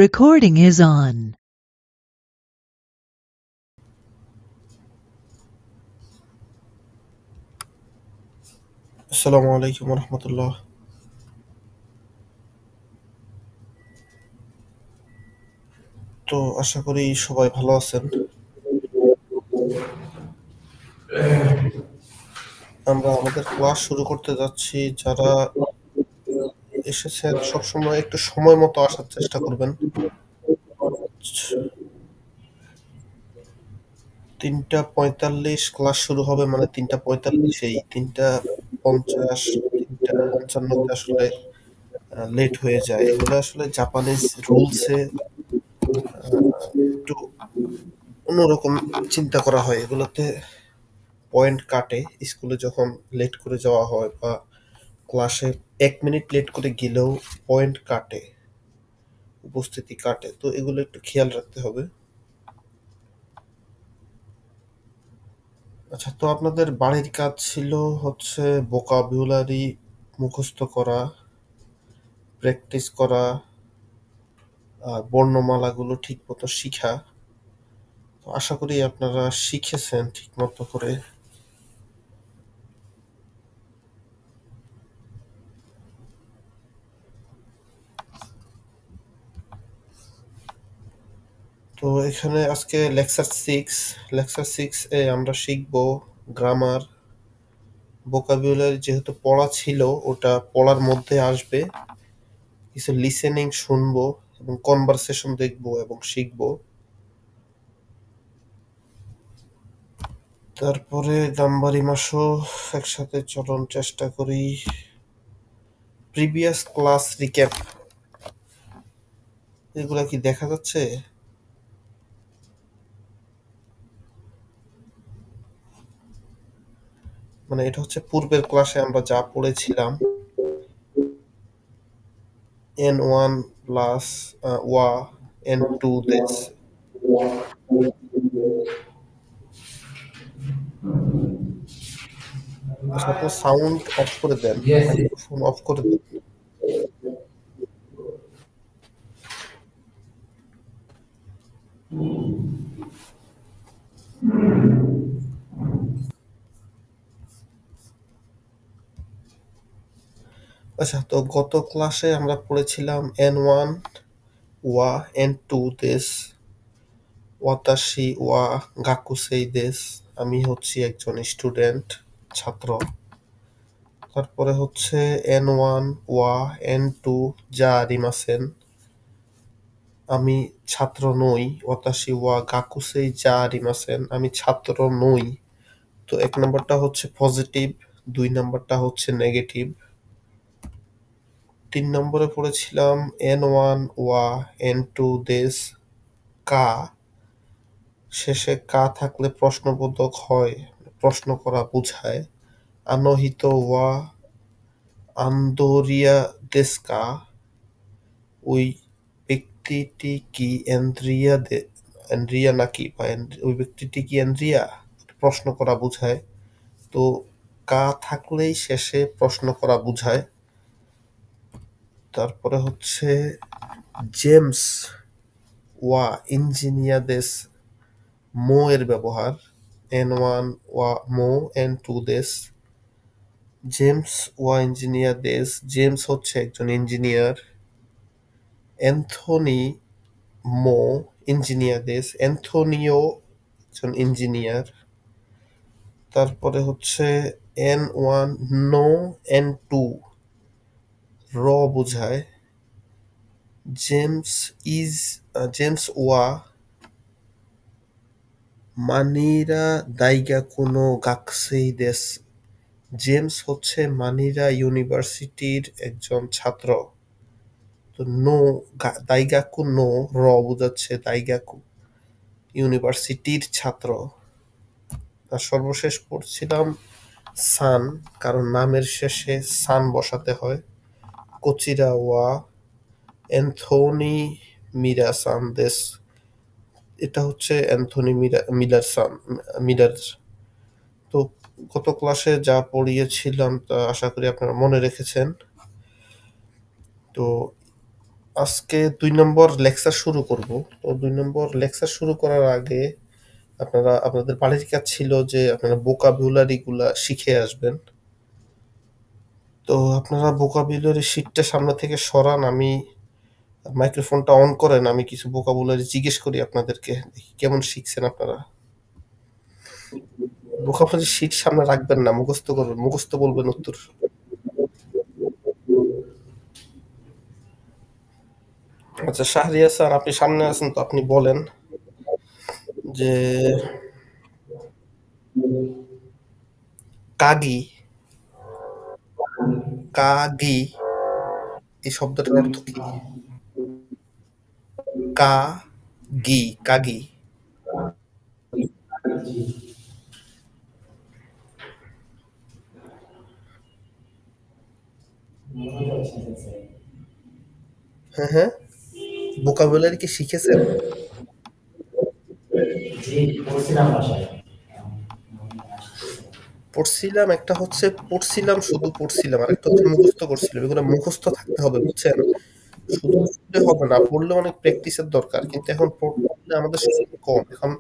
Recording is on. আসসালামু আলাইকুম রহমতুল্লাহ। তো আশা করি সবাই ভালো আছেন। আমরা আমাদের ক্লাস শুরু করতে যাচ্ছি। যারা এসেছেন সবসময় একটু সময় মতো আসার চেষ্টা করবেন। 3:45 ক্লাস শুরু হবে, মানে 3:45, 3:50, 3:55 আসলে লেট হয়ে যায়। এগুলো আসলে জাপানিজ রুলসে একটু অন্যরকম চিন্তা করা হয়। এগুলোতে পয়েন্ট কাটে স্কুলে যখন লেট করে যাওয়া হয়, বা ক্লাসে 1 মিনিট লেট করে গেলেও পয়েন্ট কাটে, উপস্থিতি কাটে। তো এগুলো একটু খেয়াল রাখতে হবে। আচ্ছা, তো আপনাদের বাড়ির কাজ ছিল হচ্ছে ভোকাবুলারি মুখস্থ করা, প্র্যাকটিস করা, আর বর্ণমালাগুলো ঠিক মতো শিখা। তো আশা করি আপনারা শিখেছেন ঠিক মতো করে। তো এখানে আজকে লেকচার 6 এ আমরা শিখবো গ্রামার, ভোকাবুলারি। যেহেতু পড়া ছিল, ওটা পড়ার মধ্যে আসবে। কিছু লিসেনিং শুনবো এবং কনভারসেশন দেখবো এবং শিখবো। তারপরে গাম্বারি মাসও একসাথে চলন চেষ্টা করি। প্রিভিয়াস ক্লাস রিক্যাপ, এগুলা কি দেখা যাচ্ছে? মানে এটা হচ্ছে পূর্বের ক্লাসে আমরা যা পড়েছিলাম। N1 প্লাস ওয়া, N2 দিস। আচ্ছা, আপনার সাউন্ড অফ করে দেন, Yes. মাইক্রোফোন অফ করে দেন। আচ্ছা, তো গত ক্লাসে আমরা পড়েছিলাম N1 ওয়া, N2 দিস, ওয়াতাশি ওয়া গাকুসেই দেস। আমি হচ্ছি একজন স্টুডেন্ট, ছাত্র। তারপরে হচ্ছে N1 ওয়া, N2 যা রিমাসেন, আমি ছাত্র নই। ওয়াতাশি ওয়া গাকুসেই যা রিমাসেন, আমি ছাত্র নই। তো 1 নম্বরটা হচ্ছে পজিটিভ, 2 নম্বরটা হচ্ছে নেগেটিভ। 3 নম্বরে পড়েছিলাম N1 ওয়া, N2 দেস, কা। শেষে কা থাকলে প্রশ্নবোধক হয়, প্রশ্ন করা বোঝায়। আনোহিত ওয়া, আন্দোরিয়া দেস্কা, ওই ব্যক্তিটি কি এন্দ্রিয়া নাকি, বা ওই ব্যক্তিটি কি এন্দ্রিয়া, প্রশ্ন করা বোঝায়। তো কা থাকলেই শেষে প্রশ্ন করা বোঝায়। তারপরে হচ্ছে জেমস ওয়া ইঞ্জিনিয়াদেস, মো এর ব্যবহার। N1 ওয়া মো, N2 দেস। জেমস ওয়া ইঞ্জিনিয়ার দেস, জেমস হচ্ছে একজন ইঞ্জিনিয়ার। অ্যান্থনি মো ইঞ্জিনিয়ার দেস, অ্যান্থনিও একজন ইঞ্জিনিয়ার। তারপরে হচ্ছে N1 নো, N2 র বোঝায়। জেমস ইজ, জেমস ওয়া মানিরা দাইগা কোনো গাকসেই দেস, জেমস হচ্ছে মানিরা ইউনিভার্সিটির একজন ছাত্র। তো নো, দাইগাকু নো, র বোঝাচ্ছে দাইগাকু ইউনিভার্সিটির ছাত্র। আর সর্বশেষ পড়ছিলাম সান, কারণ নামের শেষে সান বসাতে হয়। কোচিরা ওয়া অ্যান্থনি মিরা সান দেস, এটা হচ্ছে অ্যান্থনি মিলার। তো গত ক্লাসে যা পড়িয়েছিলাম তা আশা করি আপনারা মনে রেখেছেন। তো আজকে ২ নম্বর লেকচার শুরু করব। তো ২ নম্বর লেকচার শুরু করার আগে আপনাদের বাড়ির কাজ ছিল যে আপনারা vocabulary গুলা শিখে আসবেন। তো আপনারা vocabulary শিটটা সামনে থেকে সরান, আমি মাইক্রোফোনটা অন করেন, আমি কিছু vocabulary জিজ্ঞেস করি আপনাদেরকে, দেখি কেমন শিখছেন আপনারা। vocabulary শিট সামনে রাখবেন না, মুখস্থ করবেন, মুখস্থ বলবেন উত্তর। আচ্ছা শাহরিয়ার স্যার, আপনি সামনে আছেন তো, আপনি বলেন যে কাগি, কাগি এই শব্দটার অর্থ কি? কাগি, কাগি। হ্যাঁ হ্যাঁ, vocabulary কি শিখেছেন? জি, পড়ছিলাম বাসায়। পড়ছিলাম একটা হচ্ছে পড়ছিলাম, শুধু পড়ছিলাম, আর একটা হচ্ছে মুখস্থ করছিলাম। এগুলো মুখস্থ থাকতে হবে, বুঝছেন? শুধু পড়লে হবে না, পড়লে অনেক প্র্যাকটিসের দরকার, কিন্তু এখন পড়লে আমাদের সময় কম, এখন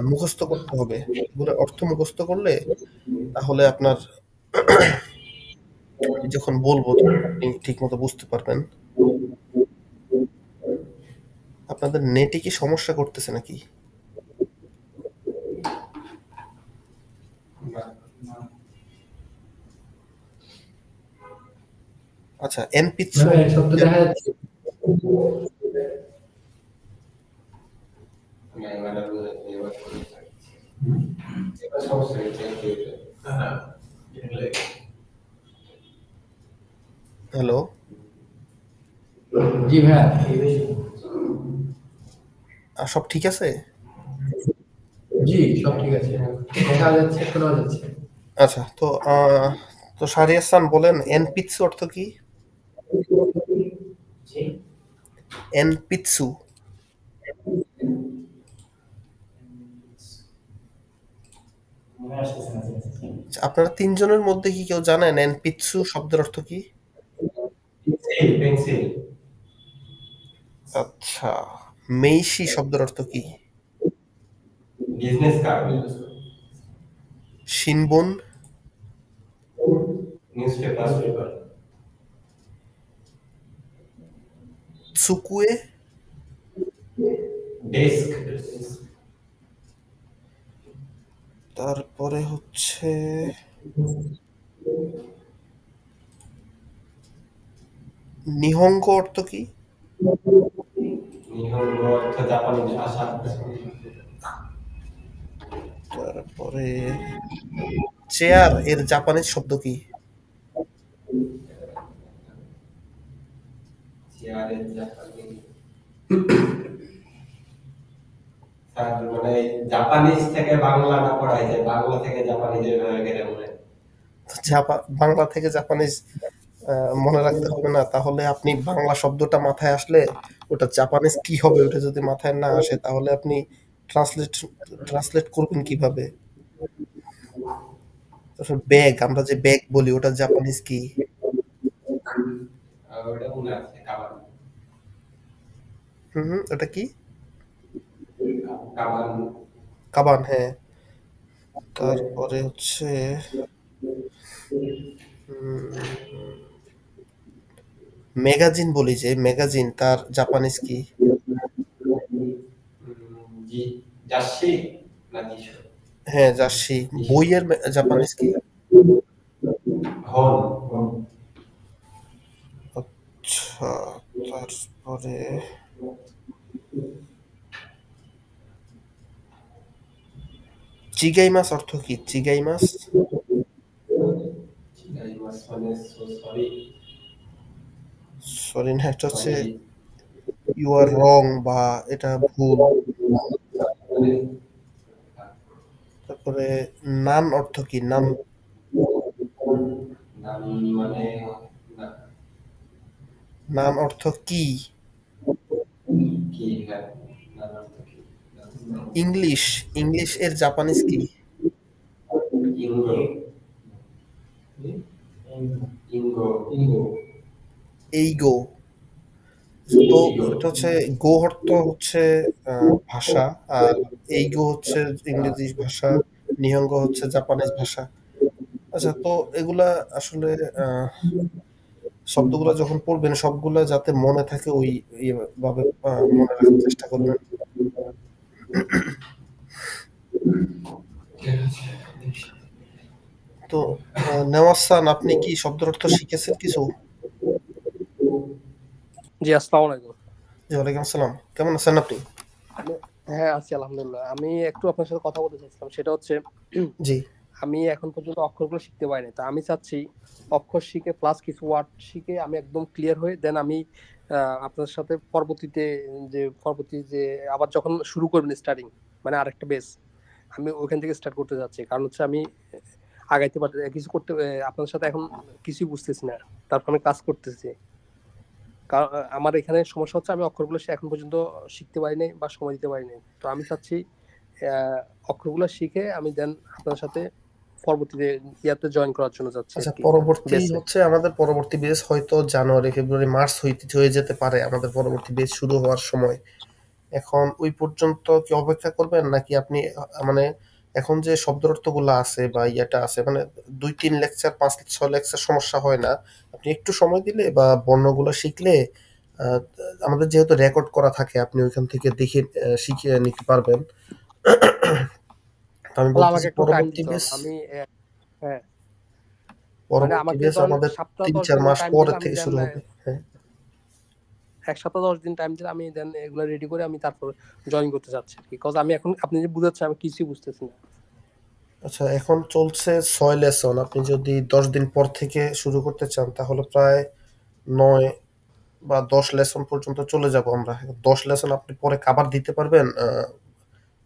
মুখস্থ করতে হবে। এগুলো অর্থ মুখস্থ করলে তাহলে আপনার আমি যখন বলবো তখন আপনি ঠিক মতো বুঝতে পারবেন। আপনাদের নেটে কি সমস্যা করতেছে নাকি? আচ্ছা, এনপিৎসু মানে এক সপ্তাহ দেখা যাচ্ছে। হ্যালো, জি ভাইয়া, সব ঠিক আছে? জি সব ঠিক আছে। দেখা যাচ্ছে, শোনা যাচ্ছে। আচ্ছা, তো শাহরিয়ার খান বলেন, এনপিৎসু অর্থ কি? জি, এনপিৎসু। মনে আসতেছে না। আচ্ছা, আপনারা ৩ জনের মধ্যে কি কেউ জানেন এনপিৎসু শব্দের অর্থ কি? Pencil, pencil. আচ্ছা, মেইশি শব্দের অর্থ কি? Business card. শিনবুন, নিউজ পেপার। সুকুয়ে, ডেস্ক। তারপরে হচ্ছে নিহঙ্গ অর্থ কি? নিহঙ্গ অর্থ জাপানি ভাষা। তারপরে চেয়ার এর জাপানিজ শব্দ কি? চেয়ারের জাপানি। স্যার মানে জাপানিজ থেকে বাংলাটা পড়ায় যায়, বাংলা থেকে জাপানিজ এভাবে গেলে বলে। বাংলা থেকে জাপানিজ মনে রাখতে হবে না, তাহলে আপনি বাংলা শব্দটা মাথায় আসলে ওটা জাপানিজ কি হবে ওটা যদি মাথায় না আসে, তাহলে আপনি ট্রান্সলেট ট্রান্সলেট করবেন কিভাবে? তারপর ব্যাগ, আমরা যে ব্যাগ বলি ওটা জাপানিজ কি? ওটা মনে আছে, কাবান। হুম হুম, ওটা কি? কাবান। কাবান, হ্যাঁ। তারপরে হচ্ছে ম্যাগাজিন বলি, যে ম্যাগাজিন তার জাপানিজ কি? জি, জার্সি না জিশু? হ্যাঁ, জার্সি। বইয়ের জাপানিজ কি? হন। আচ্ছা, তারপরে চিগাই মাছ অর্থ কি? চিগাই মাছ, এই মাস মানে সরি। সরি না, এটা হচ্ছে সরি ইউ আর রং, বা এটা ভুল। মানে তারপরে নান অর্থ কি? নান, নাম মানে না, নান অর্থ কি? কি হ্যাঁ, নাম অর্থ কি? ইংলিশ, ইংলিশ এর জাপানিজ কি? ইঙ্গো। ইঙ্গো। ইঙ্গো। এইগো। তো এটা হচ্ছে গো অর্থ হচ্ছে ভাষা, আর এই গো হচ্ছে ইংরেজি ভাষা, নিহঙ্গ হচ্ছে জাপানিজ ভাষা। আচ্ছা, তো এগুলা আসলে আহ, শব্দগুলো যখন পড়বেন সবগুলা যাতে মনে থাকে ওই ভাবে মনে রাখার চেষ্টা করবেন। তো নেওয়াজ আপনি কি শব্দের অর্থ শিখেছেন কিছু? জি, আসসালামু আলাইকুম। জি, ওয়ালাইকুম আসসালাম। কেমন আছেন আপনি? হ্যাঁ, আছি আলহামদুলিল্লাহ। আমি একটু আপনার সাথে কথা বলতে চাচ্ছিলাম, সেটা হচ্ছে জি। আমি এখন পর্যন্ত অক্ষরগুলো শিখতে পারিনি। তো আমি চাচ্ছি অক্ষর শিখে প্লাস কিছু ওয়ার্ড শিখে আমি একদম ক্লিয়ার হয়ে দেন আমি আপনার সাথে পরবর্তী যে আবার যখন শুরু করবেন স্টার্টিং, মানে আরেকটা বেস, আমি ওইখান থেকে স্টার্ট করতে যাচ্ছি। কারণ হচ্ছে আমি আগাইতে পারতে কিছু করতে আপনার সাথে এখন কিছুই বুঝতেছি না, তারপর আমি কাজ করতেছি। কারণ আমার এখানে সমস্যা হচ্ছে আমি অক্ষরগুলো এখন পর্যন্ত শিখতে পারি নাই বা সময় দিতে পারি নাই। তো আমি চাচ্ছি অক্ষরগুলো শিখে আমি দেন আপনার সাথে পরবর্তীতে ইয়াতে জয়েন করার জন্য যাচ্ছি আর আচ্ছা, কি, পরবর্তী বেসে। হচ্ছে আমাদের পরবর্তী বেস হয়তো জানুয়ারি, ফেব্রুয়ারি, মার্চ হয়ে যেতে পারে আমাদের পরবর্তী বেস শুরু হওয়ার সময়। এখন ওই পর্যন্ত কি অপেক্ষা করবেন, নাকি আপনি মানে এখন যে শব্দ অর্থগুলো আছে বা ইয়েটা আছে, মানে 2-3 লেকচার 5-6 লেকচার সমস্যা হয় না। আপনি একটু সময় দিলে বা বর্ণগুলো শিখলে আহ, আমাদের যেহেতু রেকর্ড করা থাকে, আপনি ওইখান থেকে দেখে শিখে নিতে পারবেন। তো আমি তাহলে আমাকে বলতেছি একটু টাইম পরবর্তী দিতে বেস, হবে। আমি হ্যাঁ, মানে পরবর্তী আমাকে বেস ধরেন আমাদের সপ্তাহ তিন দশ চার দিন মাস টাইম পরে দিলে আমি থেকে দেন শুরু হবে। হ্যাঁ। 1 সপ্তাহ 10 দিন টাইম দিলে আমি দেন এগুলো রেডি করে আমি তারপর জয়েন করতে চাচ্ছি আর কি। কজ আমি এখন আপনি যে বুঝাচ্ছেন আমি কিছুই বুঝতেছি না। আচ্ছা, এখন চলছে 6 লেসন। আপনি যদি 10 দিন পর থেকে শুরু করতে চান তাহলে প্রায় 9 বা 10 লেসন পর্যন্ত চলে যাব আমরা। 10 লেসন আপনি পরে কাবার দিতে পারবেন,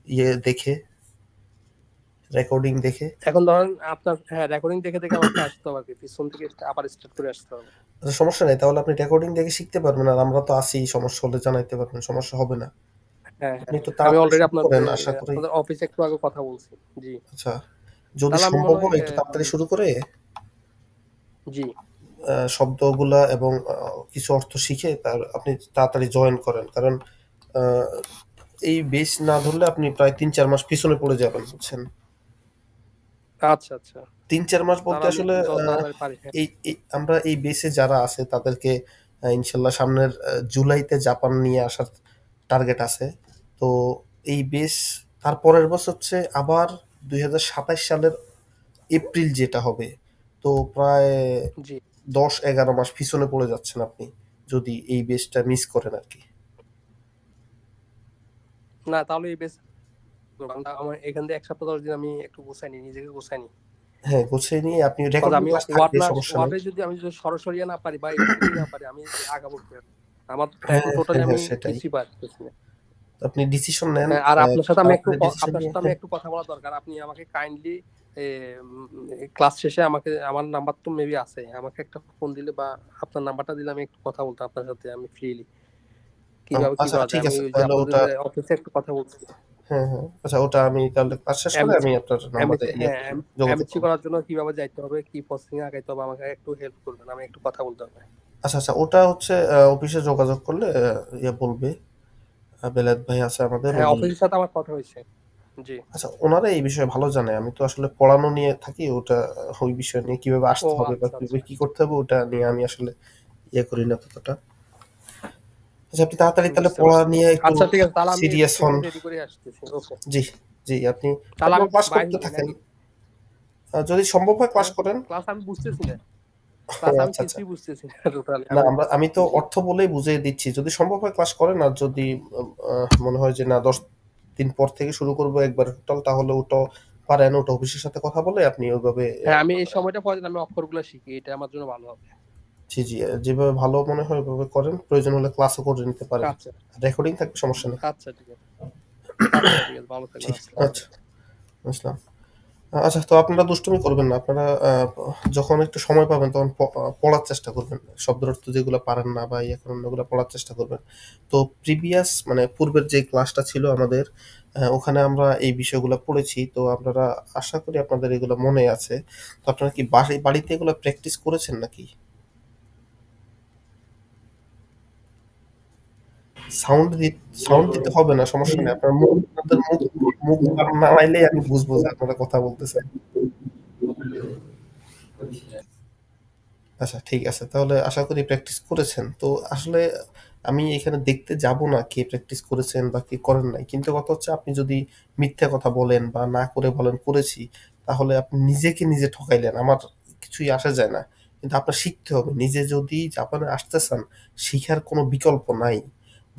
ইয়ে দেখে, রেকর্ডিং দেখে। এখন ধরেন আপনার রেকর্ডিং দেখে দেখে আমাকে আসতে হবে আর কি, পিছন থেকে আবার স্টার্ট করে আসতে হবে। আচ্ছা, সমস্যা নেই, তাহলে আপনি রেকর্ডিং দেখে শিখতে পারবেন, আর আমরা তো আছি, সমস্যা হলে জানাইতে পারবেন, সমস্যা হবে না। হ্যাঁ, আপনি হ্যাঁ, একটু আমি তাড়াতাড়ি অলরেডি শুরু আপনার করেন আশা করি। আপনাদের অফিসে একটু আগে কথা বলছি। জি। আচ্ছা, যদি তাহলে আমি সম্ভব মনে হয় হয় একটু তাড়াতাড়ি শুরু করে জি। শব্দগুলা এবং কিছু অর্থ শিখে তার আপনি তাড়াতাড়ি জয়েন করেন, কারণ আহ, এই বেস না ধরলে আপনি প্রায় 3-4 মাস পিছনে পড়ে যাবেন, বুঝছেন? আচ্ছা, আচ্ছা। 3-4 মাস বলতে তাহলে আমি আসলে যত তাড়াতাড়ি পারি। হ্যাঁ, আমরা এই বেসে যারা আছে তাদেরকে ইনশাল্লাহ সামনের জুলাইতে জাপান নিয়ে আসার টার্গেট আছে। তো এই বেস তারপরের বছর হচ্ছে আবার 2027 সালের এপ্রিল যেটা হবে। তো প্রায় জি। 10-11 মাস পিছনে পড়ে যাচ্ছেন আপনি যদি এই বেসটা মিস করেন আর কি। না, তাহলে এই বেশ আমার এখান থেকে 1 সপ্তাহ 10 দিন আমি একটু গোছাইনি, নিজেকে গোছাইনি। হ্যাঁ, গুছিয়ে নিয়ে আপনি কজ রেকর্ডিং আমি ক্লাস থাকবে, সমস্যা নেই। সরাসরি না পারি বা এবিসিডি না পারি, আমি আগাবো কি করে? আমার এখন হ্যাঁ, টোটালি হ্যাঁ, আমি হ্যাঁ, সেটাই। কিছুই পারতেছি না। আপনি ডিসিশন নেন, হ্যাঁ, আর তাড়াতাড়ি ডিসিশন আপনার নিয়ে। সাথে আমি হ্যাঁ। একটু কথা বলা দরকার। আপনি আমাকে কাইন্ডলি ক্লাস শেষে আমাকে, আমার নাম্বার তো মেবি আছে, আমাকে একটা ফোন দিলে বা আপনার নাম্বারটা দিলে আমি একটু কথা বলতাম আপনার সাথে আমি ফ্রিলি, কিভাবে কি আচ্ছা, করা যায়। ঠিক আমি আছে, ওই যে তাহলে আপনাদের ওটা। অফিসে একটু কথা বলছি। হ্যাঁ, হ্যাঁ, আচ্ছা, ওটা আমি তাহলে ক্লাস শেষ করে আমি আপনার নাম্বারে ইয়ে হ্যাঁ, করবো, যোগাযোগ এমএসসি করবো। করার জন্য কিভাবে যাইতে হবে, কি প্রসেসিং এ আগাইতে হবে, আমাকে একটু হেল্প করবেন। আমি একটু কথা বলতে হবে। আচ্ছা, আচ্ছা, ওটা হচ্ছে অফিসে যোগাযোগ করলে ইয়ে বলবে, বেলায়েত ভাই আছে আমাদের, হ্যাঁ, উনি। অফিসের সাথে আমার কথা হয়েছে। জি। আচ্ছা, ওনারা এই বিষয়ে ভালো জানে, আমি তো আসলে পড়ানো নিয়ে থাকি, ওটা ওই বিষয় নিয়ে কিভাবে ও আসতে হবে বা আচ্ছা, কিভাবে আচ্ছা। কি করতে হবে ওটা নিয়ে আমি আসলে ইয়ে করি না ততটা। আচ্ছা, আপনি তাড়াতাড়ি তাহলে বুঝতে পড়া পারছি। নিয়ে একটু আচ্ছা, ঠিক আছে, তাহলে আমি সিরিয়াস এদিক হন। থেকে রেডি করে আসতেছি। ওকে। জি, জি, আপনি তাহলে তারপর আমি ক্লাস বাইরে করতে হই থাকেন। নাকি? যদি সম্ভব হয় ক্লাস হ্যাঁ, করেন। ক্লাস আমি বুঝতেছি না। ও ক্লাস আমি আচ্ছা, আচ্ছা। কিছুই বুঝতেছি না টোটালি না, আমি। আমি তো জি। অর্থ বলেই বুঝিয়ে দিচ্ছি, যদি সম্ভব হয় ক্লাস করেন, আর যদি মনে হয় যে না 10 দিন পর থেকে শুরু করবো একবার টোটাল, তাহলে ওটা পারেন, ওটা অফিসের সাথে কথা বলে আপনি ওইভাবে হ্যাঁ, আমি এই সময়টা পরে আমি অক্ষরগুলো শিখি, এটা আমার জন্য ভালো হবে। জি, জি, যেভাবে ভালো মনে হয় ওইভাবে করেন, প্রয়োজন হলে ক্লাসও করে নিতে পারেন। আচ্ছা, রেকর্ডিং থাকবে, সমস্যা নেই। আচ্ছা, ঠিক আছে। আচ্ছা, ঠিক আছে, ভালো থাকবেন। জি, আসসালামু আচ্ছা, আলাইকুম। বুঝলাম। আচ্ছা, তো আপনারা দুষ্টুমি করবেন না, আপনারা যখন একটু সময় পাবেন তখন পড়ার চেষ্টা করবেন, শব্দের অর্থ যেগুলো পারেন না বা ইয়ে করেন না, ওগুলো পড়ার চেষ্টা করবেন। তো প্রিভিয়াস মানে পূর্বের যে ক্লাসটা ছিল আমাদের, ওখানে আমরা এই বিষয়গুলো পড়েছি, তো আপনারা আশা করি আপনাদের এগুলো মনে আছে। তো আপনারা কি বাড়িতে এগুলো প্র্যাকটিস করেছেন নাকি? সাউন্ড সাউন্ড দিতে হবে না, সমস্যা নেই। আপনাদের মুখ মুখ নামাইলেই আমি বুঝবো যে আপনারা কথা বলতেছেন। আচ্ছা, ঠিক আছে। তাহলে আশা করি প্র্যাকটিস করেছেন। তো আসলে আমি এখানে দেখতে যাব না কে প্র্যাকটিস করেছেন বা কে করেন নাই। কিন্তু কথা হচ্ছে আপনি যদি মিথ্যা কথা বলেন বা না করে বলেন করেছি, তাহলে আপনি নিজেকে নিজে ঠকাইলেন। আমার কিছুই আসা যায় না। কিন্তু আপনার শিখতে হবে। নিজে যদি জাপানে আসতে চান, শিখার কোনো বিকল্প নাই।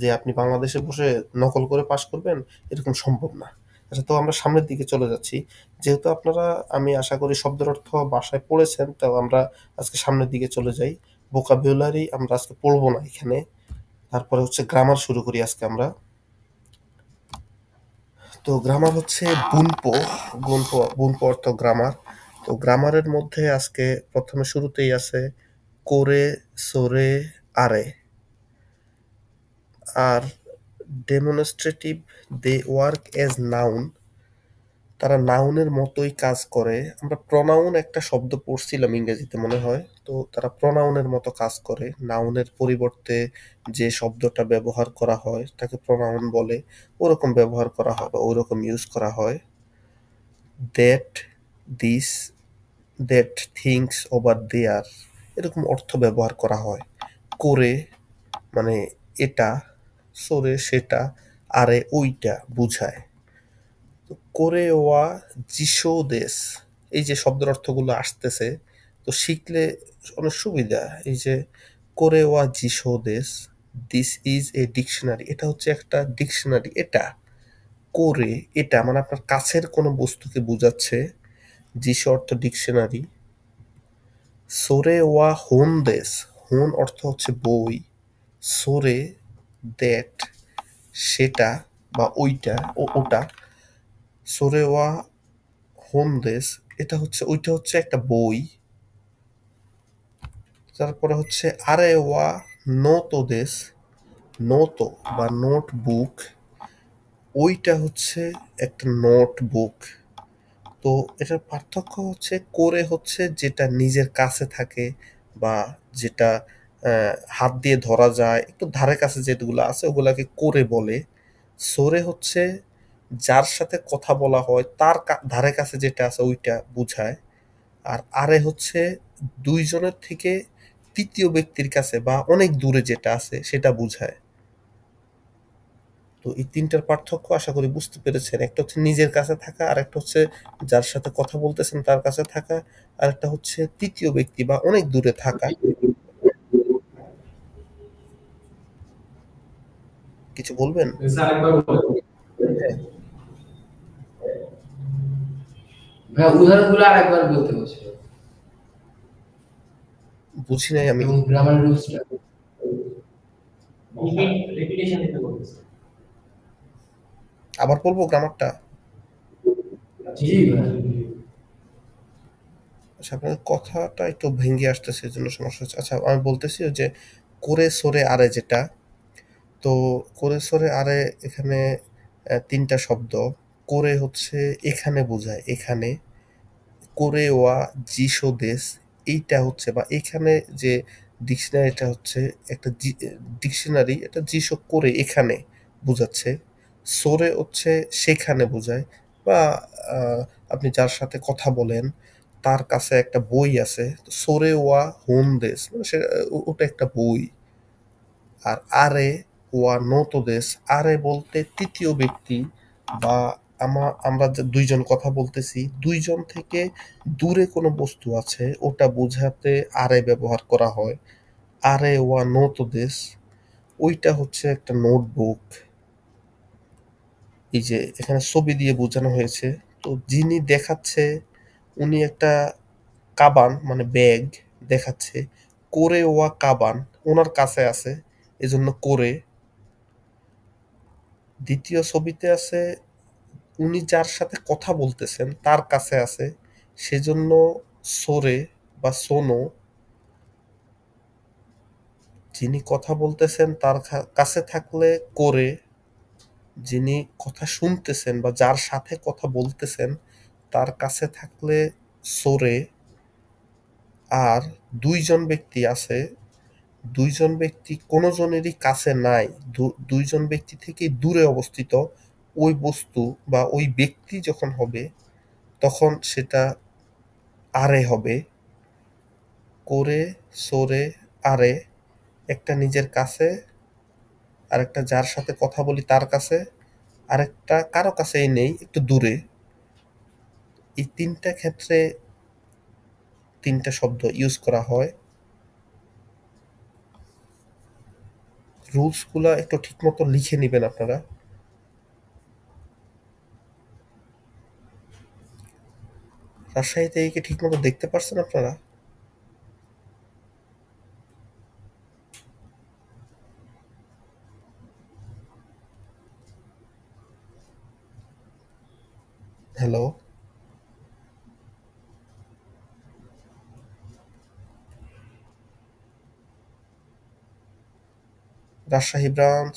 যে আপনি বাংলাদেশে বসে নকল করে পাস করবেন, এরকম সম্ভব না। আচ্ছা, তো আমরা সামনের দিকে চলে যাচ্ছি। যেহেতু আপনারা, আমি আশা করি শব্দের অর্থ বাসায় পড়েছেন, তো আমরা আজকে সামনের দিকে চলে যাই। ভোকাবুলারি আমরা আজকে পড়বো না এখানে। তারপরে হচ্ছে গ্রামার শুরু করি আজকে আমরা। তো গ্রামার হচ্ছে বুনপো। বুনপো অর্থ গ্রামার। তো গ্রামারের মধ্যে আজকে প্রথমে শুরুতেই আছে কোরে, সোরে, আরে। আর demonstrative, they work as noun. তারা নাউনের মতোই কাজ করে। আমরা প্রনাউন একটা শব্দ পড়ছিলাম ইংরেজিতে মনে হয়। তো তারা প্রনাউনের মতো কাজ করে। নাউনের পরিবর্তে যে শব্দটা ব্যবহার করা হয় তাকে প্রনাউন বলে। ওরকম ব্যবহার করা হয় বা ওরকম ইউজ করা হয়। That, this, that things over there, এরকম অর্থ ব্যবহার করা হয়। করে মানে এটা, সরে সেটা, আরে ওইটা বুঝায়। করে ওয়া জিশো দেশ, এই যে শব্দের অর্থগুলো আসতেছে, তো শিখলে অনেক সুবিধা। এই যে করে ওয়া জিশো দেশ, দিস ইজ এ ডিকশনারি, এটা হচ্ছে একটা ডিকশনারি। এটা করে, এটা মানে আপনার কাছের কোনো বস্তুকে বোঝাচ্ছে। জিশো অর্থ ডিকশনারি। সোরে ওয়া হোন দেশ, হোন অর্থ হচ্ছে বই। সোরে, দ্যাট, সেটা বা ওইটা, ওটা। সোরে ওয়া হোম দেশ, এটা হচ্ছে, ওইটা হচ্ছে একটা বই। তারপরে হচ্ছে আরে ওয়া নোতো দেশ, নোতো বা নোটবুক, ওইটা হচ্ছে একটা নোটবুক। তো এটার পার্থক্য হচ্ছে করে হচ্ছে যেটা নিজের কাছে থাকে বা যেটা হাত দিয়ে ধরা যায়, একটু ধারে কাছে যেগুলো আছে ওগুলাকে করে বলে। সরে হচ্ছে যার সাথে কথা বলা হয় তার ধারে কাছে যেটা আছে ওইটা বুঝায়। আর আরে হচ্ছে দুইজনের থেকে তৃতীয় ব্যক্তির কাছে বা অনেক দূরে যেটা আছে সেটা বুঝায়। তো এই তিনটার পার্থক্য আশা করি বুঝতে পেরেছেন। একটা হচ্ছে নিজের কাছে থাকা, আর একটা হচ্ছে যার সাথে কথা বলতেছেন তার কাছে থাকা, আর একটা হচ্ছে তৃতীয় ব্যক্তি বা অনেক দূরে থাকা। কিছু বলবেন? স্যার একবার বলেন। হ্যাঁ, ভাইয়া উদাহরণগুলো আরেকবার বলতে বলছিল বুঝি নাই আমি। এবং গ্রামার রুলসটা। রিপিটেশন দিতে বলতেছে। আবার বলবো গ্রামারটা? জি ভাইয়া। আচ্ছা, আপনার কথাটা একটু ভেঙে আসতেছে, এর জন্য সমস্যা হচ্ছে। আচ্ছা, আমি বলতেছি ওই যে করে সরে আরে যেটা, তো করে সরে আরে এখানে তিনটা শব্দ। করে হচ্ছে এখানে বোঝায়, এখানে। করে ওয়া জিশো দেশ, এইটা হচ্ছে বা এখানে যে ডিকশনারিটা হচ্ছে একটা ডিকশনারি, এটা জিশো করে এখানে বোঝাচ্ছে। সোরে হচ্ছে সেখানে বোঝায় বা আপনি যার সাথে কথা বলেন তার কাছে একটা বই আছে। তো সোরে ওয়া হোন দেশ মানে সে, ওটা একটা বই। আর আরে ওয়া নোতো দেশ, আরে বলতে তৃতীয় ব্যক্তি বা আমরা যে দুইজন কথা বলতেছি, দুইজন থেকে দূরে কোনো বস্তু আছে ওটা বোঝাতে আরে ব্যবহার করা হয়। আরে ওয়া নোতো দেশ, ওইটা হচ্ছে একটা নোটবুক। এই যে এখানে ছবি দিয়ে বোঝানো হয়েছে। তো যিনি দেখাচ্ছে উনি একটা কাবান মানে ব্যাগ দেখাচ্ছে। করে ওয়া কাবান ওনার কাছে আছে, এজন্য করে। দ্বিতীয় ছবিতে আছে উনি যার সাথে কথা বলতেছেন তার কাছে আছে, সেজন্য সোরে বা সোনো। যিনি কথা বলতেছেন তার কাছে থাকলে করে, যিনি কথা শুনতেছেন বা যার সাথে কথা বলতেছেন তার কাছে থাকলে সোরে। আর দুইজন ব্যক্তি আছে দুইজন ব্যক্তি কোনো জনেরই কাছে নাই, দুইজন ব্যক্তি থেকে দূরে অবস্থিত ওই বস্তু বা ওই ব্যক্তি যখন হবে তখন সেটা আরে হবে। করে সরে আরে, একটা নিজের কাছে, আরেকটা যার সাথে কথা বলি তার কাছে, আরেকটা কারো কাছেই নেই, একটু দূরে। এই তিনটা ক্ষেত্রে তিনটা শব্দ ইউজ করা হয়। রুলস গুলা একটু ঠিক মতো লিখে নিবেন আপনারা। রাজশাহীতে এই কি ঠিক মতো দেখতে পারছেন আপনারা? Hello, Rajshahi branch,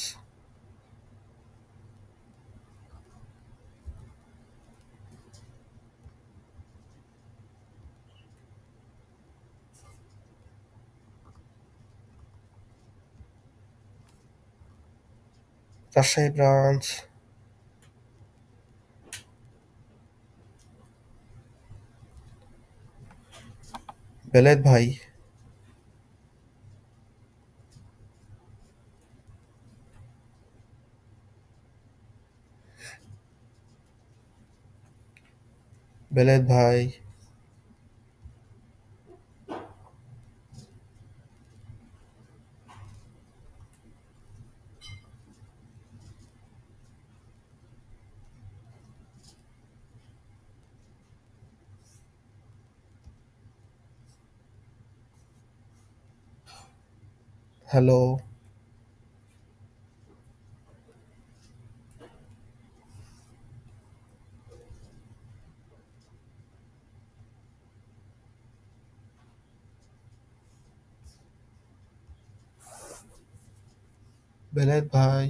Rajshahi branch, Belayet ভাই, বেলায়েত ভাই, হ্যালো, বেলায়েত ভাই।